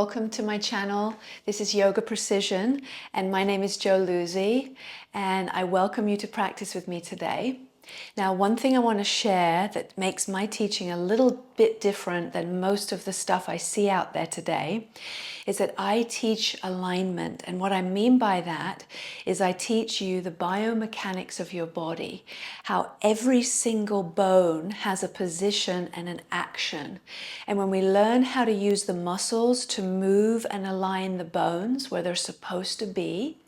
welcome to my channel. This is Yoga Precision and my name is Jo Luzzi and I welcome you to practice with me today. Now, one thing I want to share that makes my teaching a little bit different than most of the stuff I see out there today is that I teach alignment. And what I mean by that is I teach you the biomechanics of your body, how every single bone has a position and an action. And when we learn how to use the muscles to move and align the bones where they're supposed to be,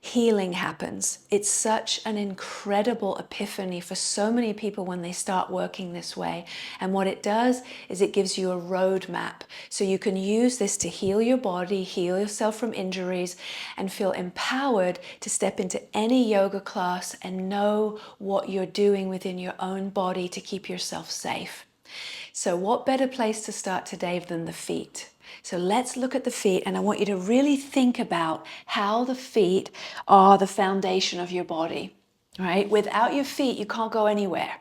healing happens. It's such an incredible epiphany for so many people when they start working this way. And what it does is it gives you a roadmap. So you can use this to heal your body, heal yourself from injuries, and feel empowered to step into any yoga class and know what you're doing within your own body to keep yourself safe. So what better place to start today than the feet? So let's look at the feet, and I want you to really think about how the feet are the foundation of your body, right? Without your feet, you can't go anywhere.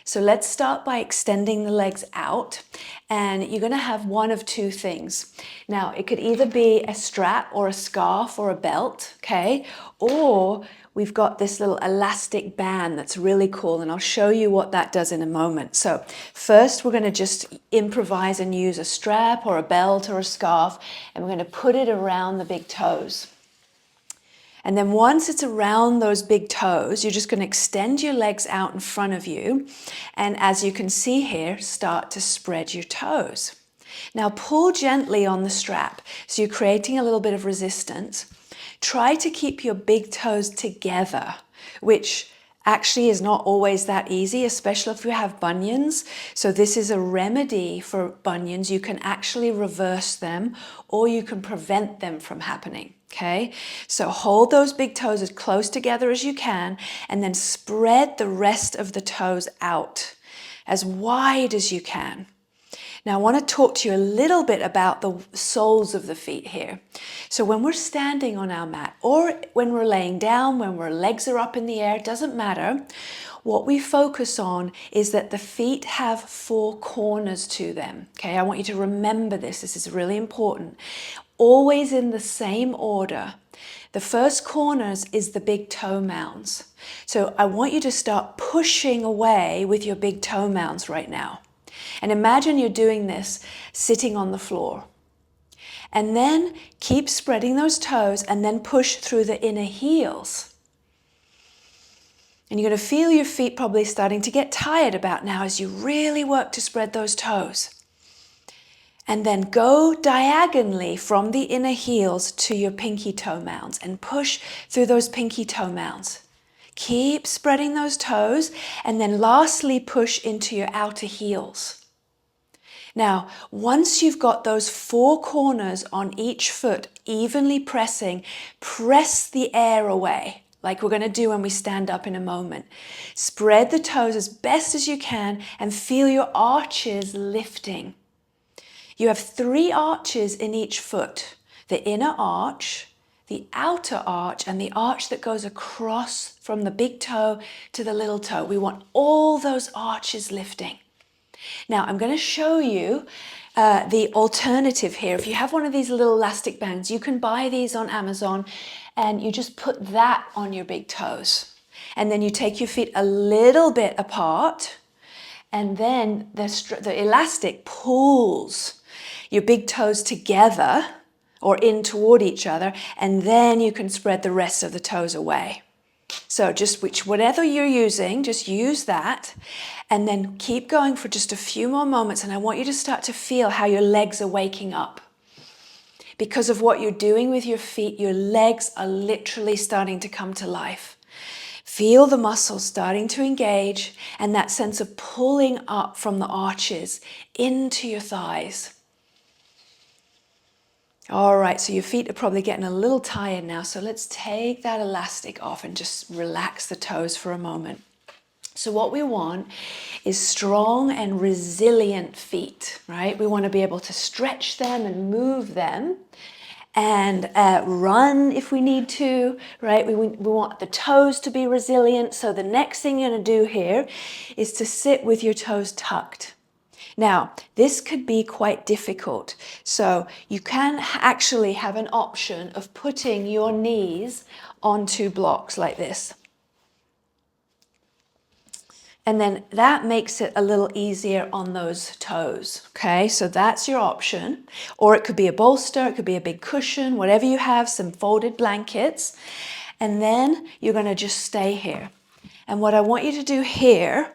So let's start by extending the legs out, and you're going to have one of two things. Now, it could either be a strap or a scarf or a belt, okay? Or we've got this little elastic band that's really cool, and I'll show you what that does in a moment. So first, we're going to just improvise and use a strap or a belt or a scarf, and we're going to put it around the big toes. And then once it's around those big toes, you're just going to extend your legs out in front of you. And as you can see here, start to spread your toes. Now pull gently on the strap. So you're creating a little bit of resistance. Try to keep your big toes together, which actually is not always that easy, especially if you have bunions. So this is a remedy for bunions. You can actually reverse them or you can prevent them from happening. Okay, so hold those big toes as close together as you can and then spread the rest of the toes out as wide as you can. Now I want to talk to you a little bit about the soles of the feet here. So when we're standing on our mat or when we're laying down, when our legs are up in the air, it doesn't matter. What we focus on is that the feet have four corners to them. Okay, I want you to remember this. This is really important. Always in the same order. The first corners is the big toe mounds. So I want you to start pushing away with your big toe mounds right now. And imagine you're doing this sitting on the floor. And then keep spreading those toes and then push through the inner heels. And you're going to feel your feet probably starting to get tired about now as you really work to spread those toes. And then go diagonally from the inner heels to your pinky toe mounds and push through those pinky toe mounds. Keep spreading those toes and then lastly push into your outer heels. Now, once you've got those four corners on each foot evenly pressing, press the air away like we're going to do when we stand up in a moment. Spread the toes as best as you can and feel your arches lifting. You have three arches in each foot, the inner arch, the outer arch, and the arch that goes across from the big toe to the little toe. We want all those arches lifting. Now, I'm going to show you the alternative here. If you have one of these little elastic bands, you can buy these on Amazon and you just put that on your big toes. And then you take your feet a little bit apart and then the elastic pulls your big toes together or in toward each other, and then you can spread the rest of the toes away. So just whatever you're using, just use that and then keep going for just a few more moments, and I want you to start to feel how your legs are waking up. Because of what you're doing with your feet, your legs are literally starting to come to life. Feel the muscles starting to engage and that sense of pulling up from the arches into your thighs. All right, so your feet are probably getting a little tired now, so let's take that elastic off and just relax the toes for a moment. So what we want is strong and resilient feet, right? We want to be able to stretch them and move them and run if we need to, right? We want the toes to be resilient. So the next thing you're going to do here is to sit with your toes tucked. Now, this could be quite difficult. So you can actually have an option of putting your knees onto blocks like this. And then that makes it a little easier on those toes, okay? So that's your option. Or it could be a bolster, it could be a big cushion, whatever you have, some folded blankets. And then you're gonna just stay here. And what I want you to do here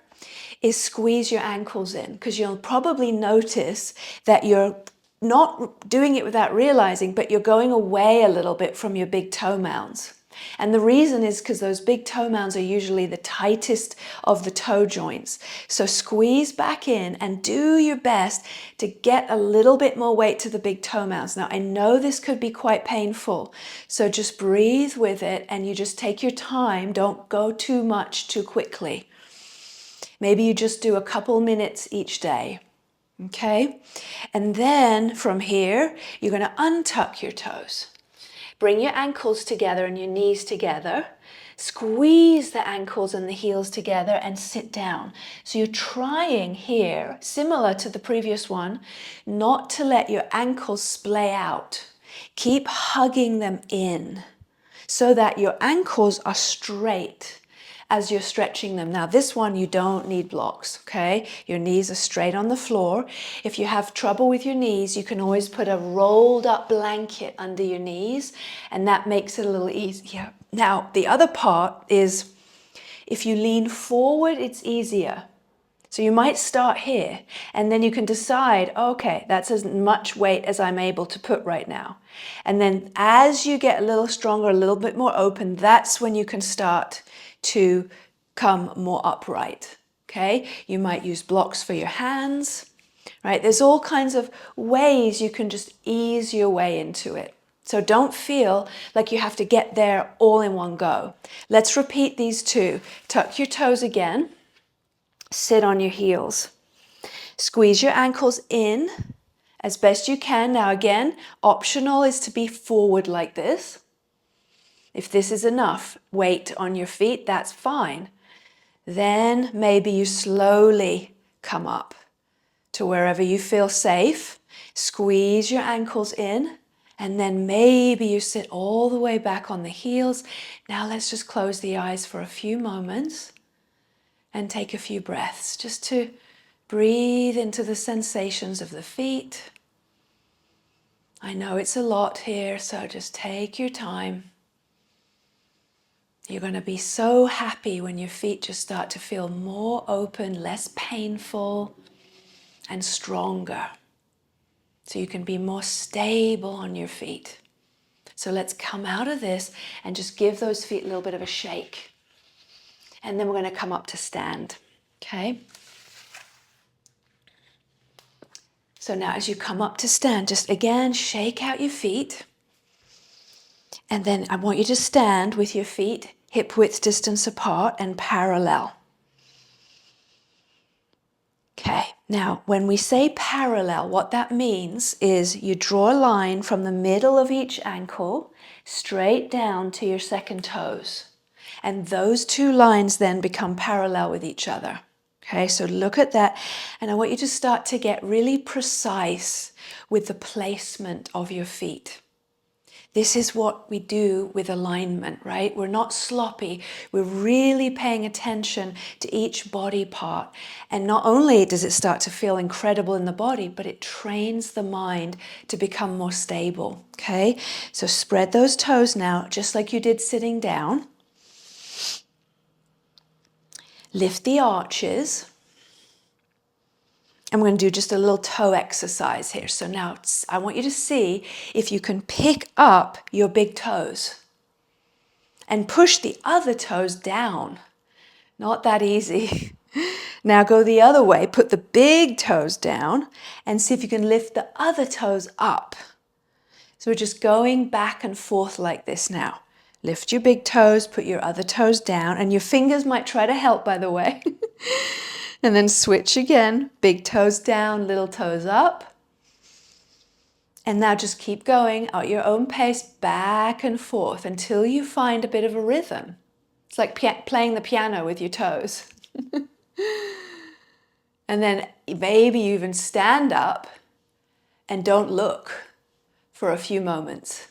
is squeeze your ankles in, because you'll probably notice that you're not doing it without realizing, but you're going away a little bit from your big toe mounds. And the reason is because those big toe mounds are usually the tightest of the toe joints. So squeeze back in and do your best to get a little bit more weight to the big toe mounds. Now, I know this could be quite painful, so just breathe with it and you just take your time. Don't go too much too quickly. Maybe you just do a couple minutes each day. Okay? And then from here, you're going to untuck your toes. Bring your ankles together and your knees together. Squeeze the ankles and the heels together and sit down. So you're trying here, similar to the previous one, not to let your ankles splay out. Keep hugging them in so that your ankles are straight as you're stretching them. Now this one, you don't need blocks, okay? Your knees are straight on the floor. If you have trouble with your knees, you can always put a rolled up blanket under your knees, and that makes it a little easier. Now, the other part is if you lean forward, it's easier. So you might start here, and then you can decide, okay, that's as much weight as I'm able to put right now. And then as you get a little stronger, a little bit more open, that's when you can start to come more upright, okay? You might use blocks for your hands, right? There's all kinds of ways you can just ease your way into it. So don't feel like you have to get there all in one go. Let's repeat these two. Tuck your toes again. Sit on your heels. Squeeze your ankles in as best you can. Now again, optional is to be forward like this. If this is enough weight on your feet, that's fine. Then maybe you slowly come up to wherever you feel safe. Squeeze your ankles in, and then maybe you sit all the way back on the heels. Now let's just close the eyes for a few moments and take a few breaths just to breathe into the sensations of the feet. I know it's a lot here, so just take your time. You're going to be so happy when your feet just start to feel more open, less painful, and stronger. So you can be more stable on your feet. So let's come out of this and just give those feet a little bit of a shake. And then we're going to come up to stand. Okay? So now as you come up to stand, just again, shake out your feet. And then I want you to stand with your feet hip width distance apart and parallel. Okay, now when we say parallel, what that means is you draw a line from the middle of each ankle straight down to your second toes. And those two lines then become parallel with each other. Okay, so look at that. And I want you to start to get really precise with the placement of your feet. This is what we do with alignment, right? We're not sloppy. We're really paying attention to each body part. And not only does it start to feel incredible in the body, but it trains the mind to become more stable, okay? So spread those toes now, just like you did sitting down. Lift the arches. And we're going to do just a little toe exercise here. So now I want you to see if you can pick up your big toes and push the other toes down. Not that easy. Now go the other way. Put the big toes down and see if you can lift the other toes up. So we're just going back and forth like this now. Lift your big toes, put your other toes down, and your fingers might try to help, by the way. And then switch again, big toes down, little toes up. And now just keep going at your own pace, back and forth until you find a bit of a rhythm. It's like playing the piano with your toes. And then maybe you even stand up and don't look for a few moments.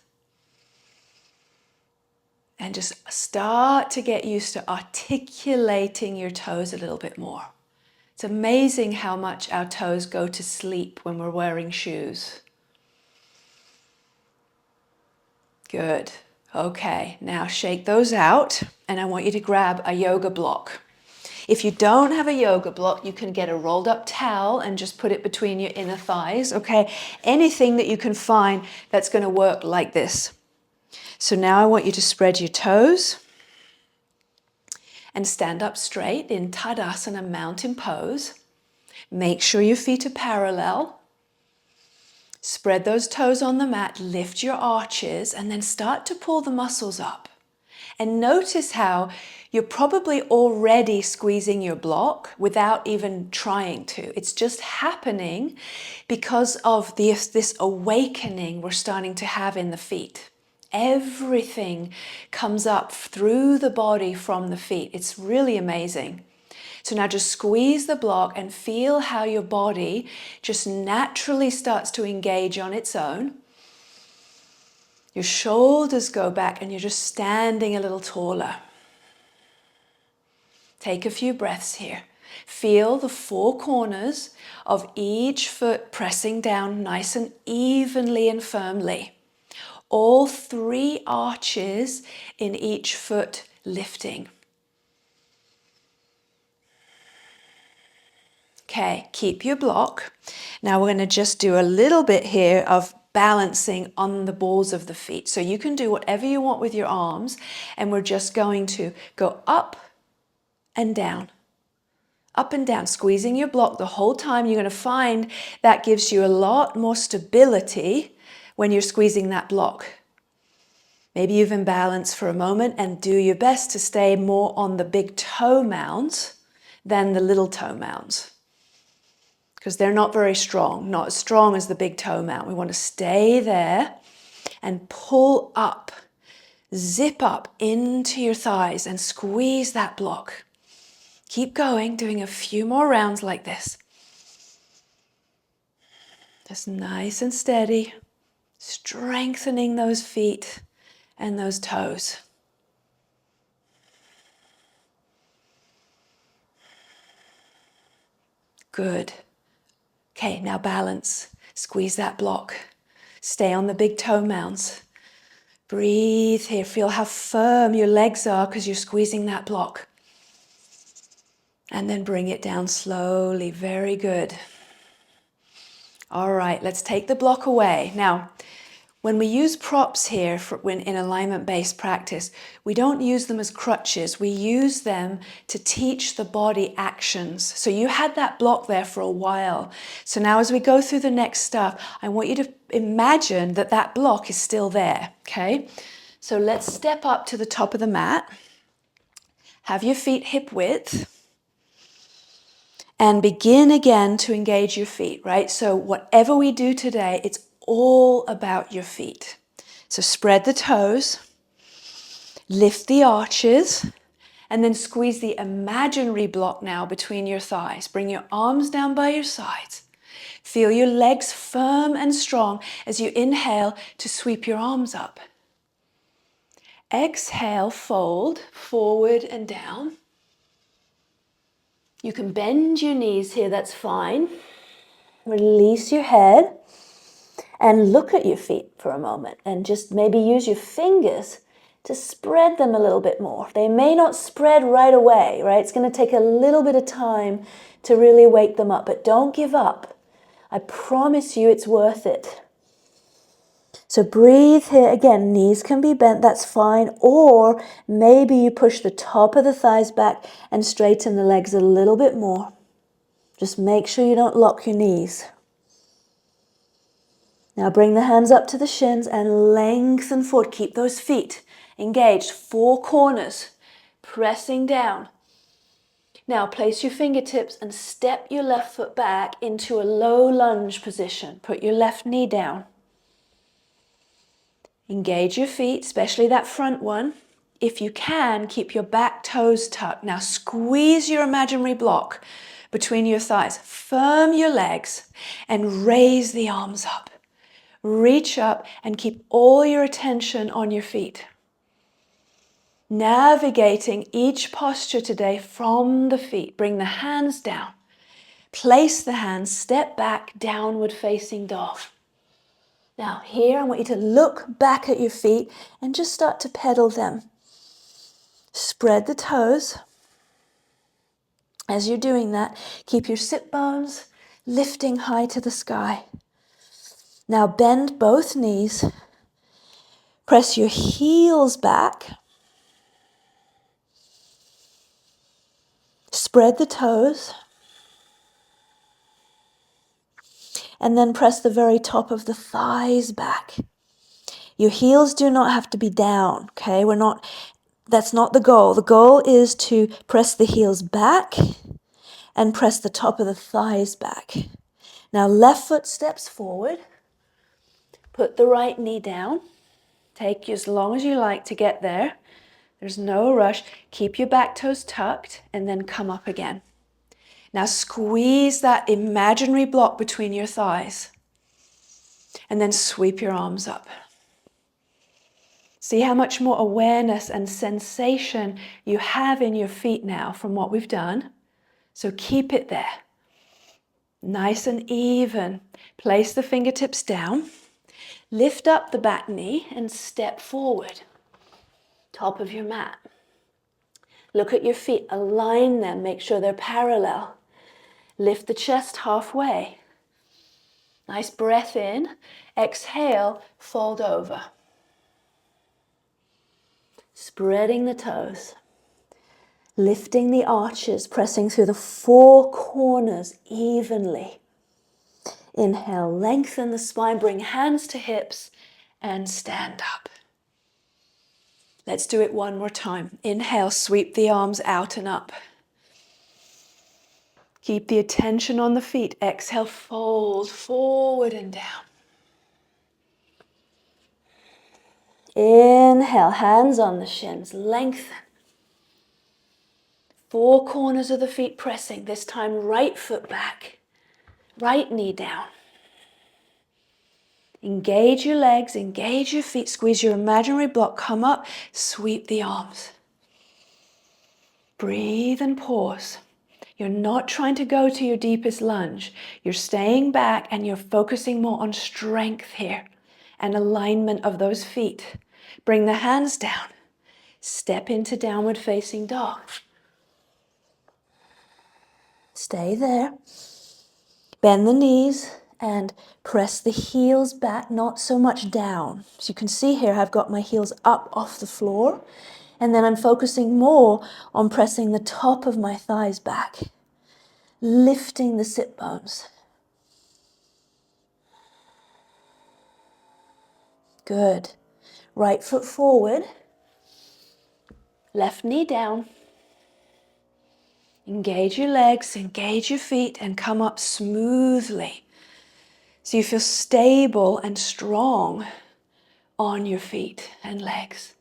And just start to get used to articulating your toes a little bit more. It's amazing how much our toes go to sleep when we're wearing shoes. Good. Okay, now shake those out, and I want you to grab a yoga block. If you don't have a yoga block, you can get a rolled up towel and just put it between your inner thighs, okay? Anything that you can find that's going to work like this. So now I want you to spread your toes and stand up straight in Tadasana, mountain pose. Make sure your feet are parallel. Spread those toes on the mat, lift your arches, and then start to pull the muscles up. And notice how you're probably already squeezing your block without even trying to. It's just happening because of this awakening we're starting to have in the feet. Everything comes up through the body from the feet. It's really amazing. So now just squeeze the block and feel how your body just naturally starts to engage on its own. Your shoulders go back and you're just standing a little taller. Take a few breaths here. Feel the four corners of each foot pressing down nice and evenly and firmly. All three arches in each foot lifting. Okay, keep your block. Now we're going to just do a little bit here of balancing on the balls of the feet. So you can do whatever you want with your arms, and we're just going to go up and down, squeezing your block the whole time. You're going to find that gives you a lot more stability when you're squeezing that block. Maybe even balance for a moment and do your best to stay more on the big toe mounds than the little toe mounds, because they're not very strong, not as strong as the big toe mount. We want to stay there and pull up, zip up into your thighs and squeeze that block. Keep going, doing a few more rounds like this. Just nice and steady, strengthening those feet and those toes. Good. Okay, now balance. Squeeze that block. Stay on the big toe mounds. Breathe here. Feel how firm your legs are because you're squeezing that block. And then bring it down slowly. Very good. All right, let's take the block away. Now, when we use props here when in alignment-based practice, we don't use them as crutches. We use them to teach the body actions. So you had that block there for a while. So now as we go through the next stuff, I want you to imagine that that block is still there, okay? So let's step up to the top of the mat. Have your feet hip width. And begin again to engage your feet, right? So whatever we do today, it's all about your feet. So spread the toes, lift the arches, and then squeeze the imaginary block now between your thighs. Bring your arms down by your sides. Feel your legs firm and strong as you inhale to sweep your arms up. Exhale, fold forward and down. You can bend your knees here, that's fine. Release your head and look at your feet for a moment and just maybe use your fingers to spread them a little bit more. They may not spread right away, right? It's going to take a little bit of time to really wake them up, but don't give up. I promise you it's worth it. So breathe here. Again, knees can be bent, that's fine. Or maybe you push the top of the thighs back and straighten the legs a little bit more. Just make sure you don't lock your knees. Now bring the hands up to the shins and lengthen forward. Keep those feet engaged. Four corners, pressing down. Now place your fingertips and step your left foot back into a low lunge position. Put your left knee down. Engage your feet, especially that front one. If you can, keep your back toes tucked. Now squeeze your imaginary block between your thighs. Firm your legs and raise the arms up. Reach up and keep all your attention on your feet. Navigating each posture today from the feet. Bring the hands down. Place the hands, step back, downward facing dog. Now here I want you to look back at your feet and just start to pedal them. Spread the toes. As you're doing that, keep your sit bones lifting high to the sky. Now bend both knees. Press your heels back. Spread the toes. And then press the very top of the thighs back. Your heels do not have to be down, okay? That's not the goal. The goal is to press the heels back and press the top of the thighs back. Now left foot steps forward. Put the right knee down. Take as long as you like to get there. There's no rush. Keep your back toes tucked and then come up again. Now squeeze that imaginary block between your thighs and then sweep your arms up. See how much more awareness and sensation you have in your feet now from what we've done. So keep it there. Nice and even. Place the fingertips down. Lift up the back knee and step forward. Top of your mat. Look at your feet. Align them. Make sure they're parallel. Lift the chest halfway. Nice breath in. Exhale, fold over. Spreading the toes. Lifting the arches, pressing through the four corners evenly. Inhale, lengthen the spine, bring hands to hips and stand up. Let's do it one more time. Inhale, sweep the arms out and up. Keep the attention on the feet. Exhale, fold forward and down. Inhale, hands on the shins, lengthen. Four corners of the feet pressing. This time right foot back, right knee down. Engage your legs, engage your feet, squeeze your imaginary block, come up, sweep the arms. Breathe and pause. You're not trying to go to your deepest lunge. You're staying back and you're focusing more on strength here and alignment of those feet. Bring the hands down. Step into downward facing dog. Stay there. Bend the knees and press the heels back, not so much down. So you can see here I've got my heels up off the floor, and then I'm focusing more on pressing the top of my thighs back, lifting the sit bones. Good. Right foot forward, left knee down. Engage your legs, engage your feet, and come up smoothly. So you feel stable and strong on your feet and legs.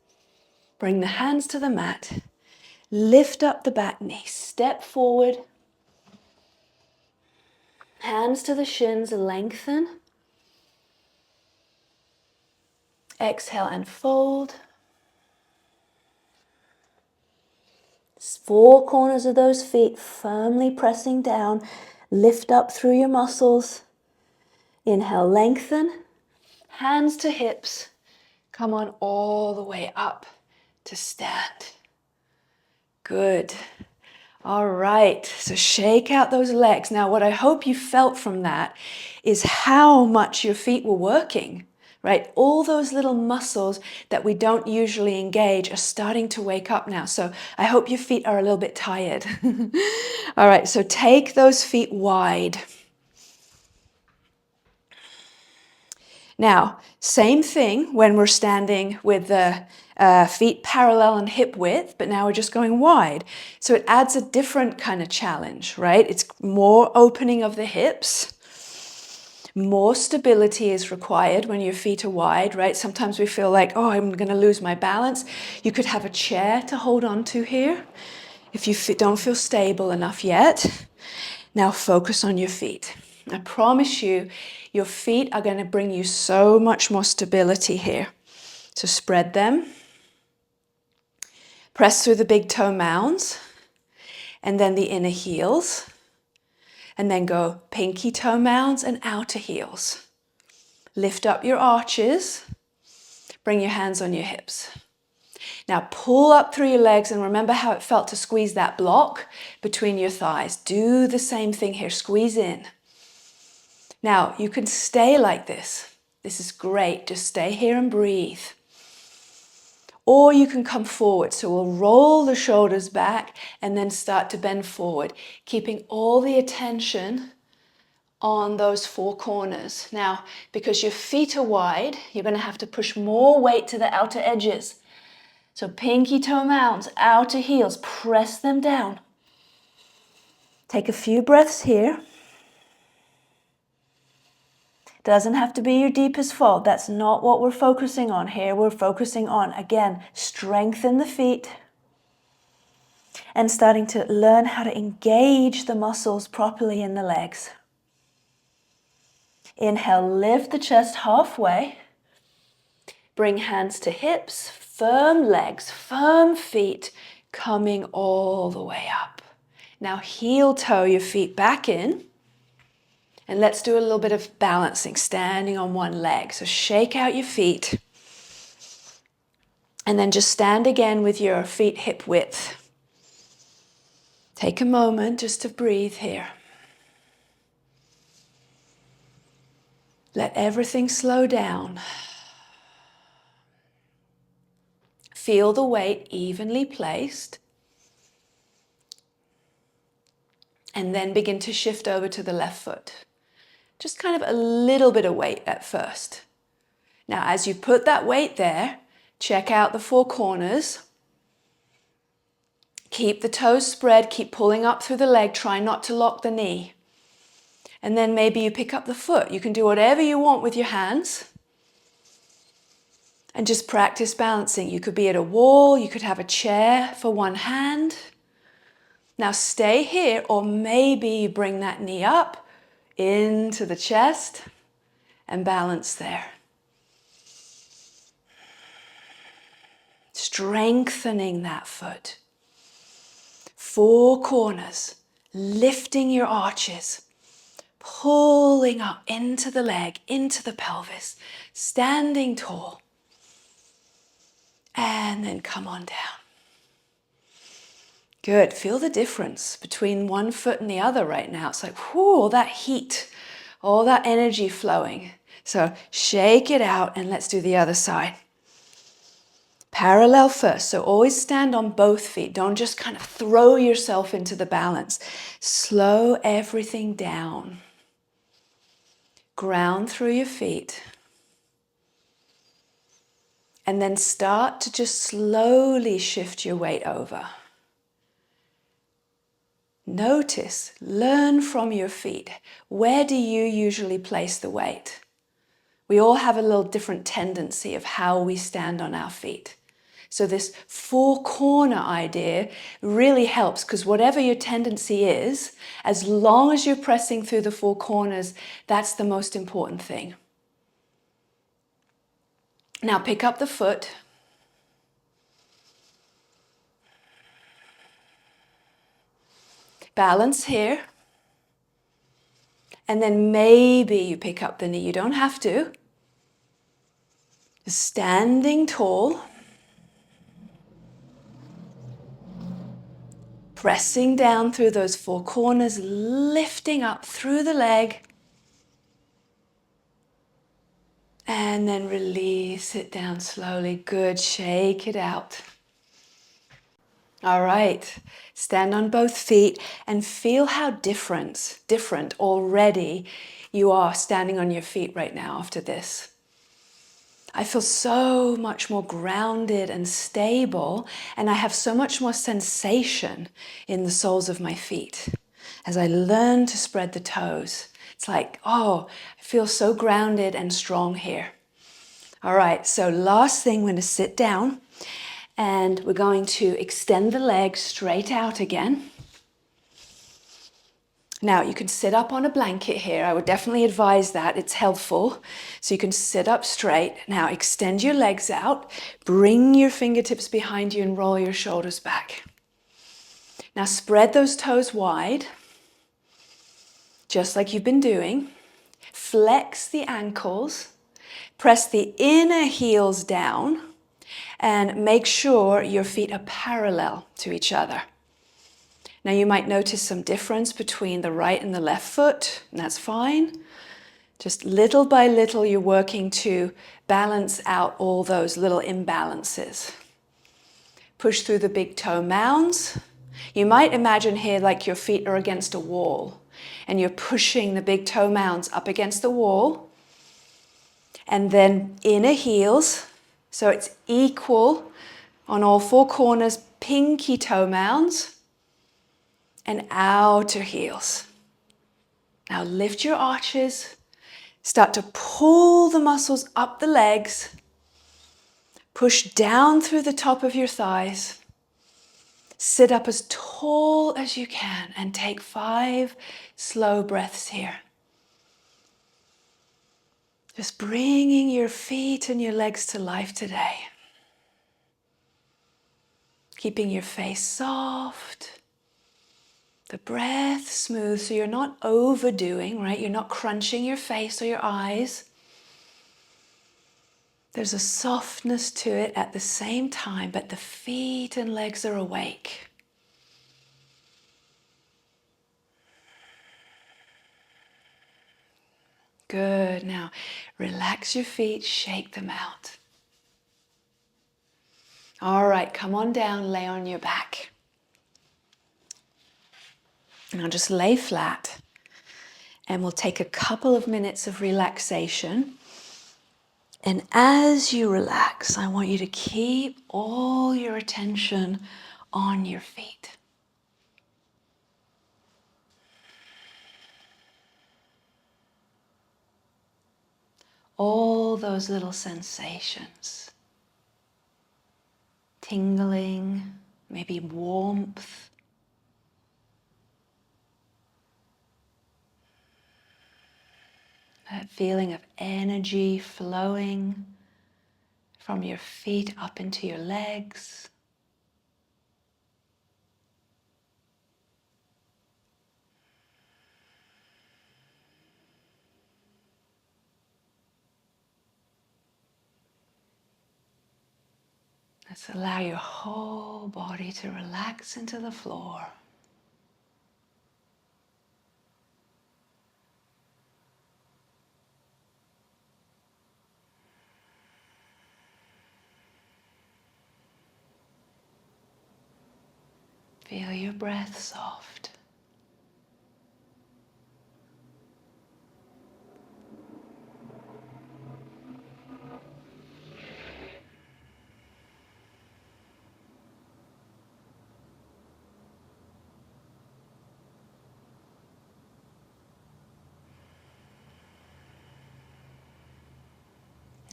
Bring the hands to the mat. Lift up the back knee. Step forward. Hands to the shins, lengthen. Exhale and fold. Four corners of those feet firmly pressing down. Lift up through your muscles. Inhale, lengthen. Hands to hips. Come on all the way up to stand. Good. All right, so shake out those legs. Now, what I hope you felt from that is how much your feet were working, right? All those little muscles that we don't usually engage are starting to wake up now. So I hope your feet are a little bit tired. All right, so take those feet wide. Now, same thing when we're standing with the feet parallel and hip width, but now we're just going wide. So it adds a different kind of challenge, right? It's more opening of the hips. More stability is required when your feet are wide, right? Sometimes we feel like, oh, I'm going to lose my balance. You could have a chair to hold on to here if you don't feel stable enough yet. Now focus on your feet. I promise you, your feet are going to bring you so much more stability here. So spread them. Press through the big toe mounds. And then the inner heels. And then go pinky toe mounds and outer heels. Lift up your arches. Bring your hands on your hips. Now pull up through your legs and remember how it felt to squeeze that block between your thighs. Do the same thing here. Squeeze in. Now you can stay like this. This is great. Just stay here and breathe. Or you can come forward. So we'll roll the shoulders back and then start to bend forward, keeping all the attention on those four corners. Now, because your feet are wide, you're going to have to push more weight to the outer edges. So pinky toe mounds, outer heels, press them down. Take a few breaths here. Doesn't have to be your deepest fold. That's not what we're focusing on here. We're focusing on, again, strengthen the feet and starting to learn how to engage the muscles properly in the legs. Inhale, lift the chest halfway. Bring hands to hips, firm legs, firm feet, coming all the way up. Now heel toe your feet back in. And let's do a little bit of balancing, standing on one leg. So shake out your feet. And then just stand again with your feet hip width. Take a moment just to breathe here. Let everything slow down. Feel the weight evenly placed. And then begin to shift over to the left foot. Just kind of a little bit of weight at first. Now, as you put that weight there, check out the four corners. Keep the toes spread, keep pulling up through the leg, try not to lock the knee. And then maybe you pick up the foot. You can do whatever you want with your hands. And just practice balancing. You could be at a wall, you could have a chair for one hand. Now stay here, or maybe you bring that knee up into the chest and balance there. Strengthening that foot. Four corners, lifting your arches, pulling up into the leg, into the pelvis, standing tall. And then come on down. Good. Feel the difference between one foot and the other right now. It's like, whoo, all that heat, all that energy flowing. So shake it out and let's do the other side. Parallel first. So always stand on both feet. Don't just kind of throw yourself into the balance. Slow everything down. Ground through your feet. And then start to just slowly shift your weight over. Notice, learn from your feet. Where do you usually place the weight? We all have a little different tendency of how we stand on our feet. So this four corner idea really helps, because whatever your tendency is, as long as you're pressing through the four corners, that's the most important thing. Now pick up the foot. Balance here. And then maybe you pick up the knee. You don't have to. Just standing tall. Pressing down through those four corners, lifting up through the leg. And then release it down slowly. Good. Shake it out. All right. Stand on both feet and feel how different already you are standing on your feet right now after this. I feel so much more grounded and stable, and I have so much more sensation in the soles of my feet as I learn to spread the toes. It's like, oh, I feel so grounded and strong here. All right, so last thing, we're going to sit down and we're going to extend the legs straight out again. Now you can sit up on a blanket here. I would definitely advise that. It's helpful. So you can sit up straight. Now extend your legs out. Bring your fingertips behind you and roll your shoulders back. Now spread those toes wide, just like you've been doing. Flex the ankles. Press the inner heels down and make sure your feet are parallel to each other. Now you might notice some difference between the right and the left foot, and that's fine. Just little by little you're working to balance out all those little imbalances. Push through the big toe mounds. You might imagine here like your feet are against a wall and you're pushing the big toe mounds up against the wall. And then inner heels, so it's equal on all four corners, pinky toe mounds. And outer heels. Now lift your arches. Start to pull the muscles up the legs. Push down through the top of your thighs. Sit up as tall as you can and take 5 slow breaths here. Just bringing your feet and your legs to life today. Keeping your face soft. The breath smooth, so you're not overdoing, right? You're not crunching your face or your eyes. There's a softness to it at the same time, but the feet and legs are awake. Good. Now, relax your feet, shake them out. All right, come on down, lay on your back. Now just lay flat, and we'll take a couple of minutes of relaxation. And as you relax, I want you to keep all your attention on your feet. All those little sensations. Tingling, maybe warmth. That feeling of energy flowing from your feet up into your legs. Let's allow your whole body to relax into the floor. Feel your breath soft.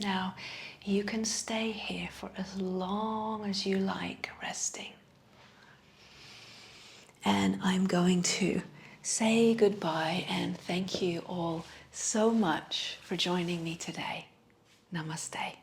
Now, you can stay here for as long as you like resting. And I'm going to say goodbye and thank you all so much for joining me today. Namaste.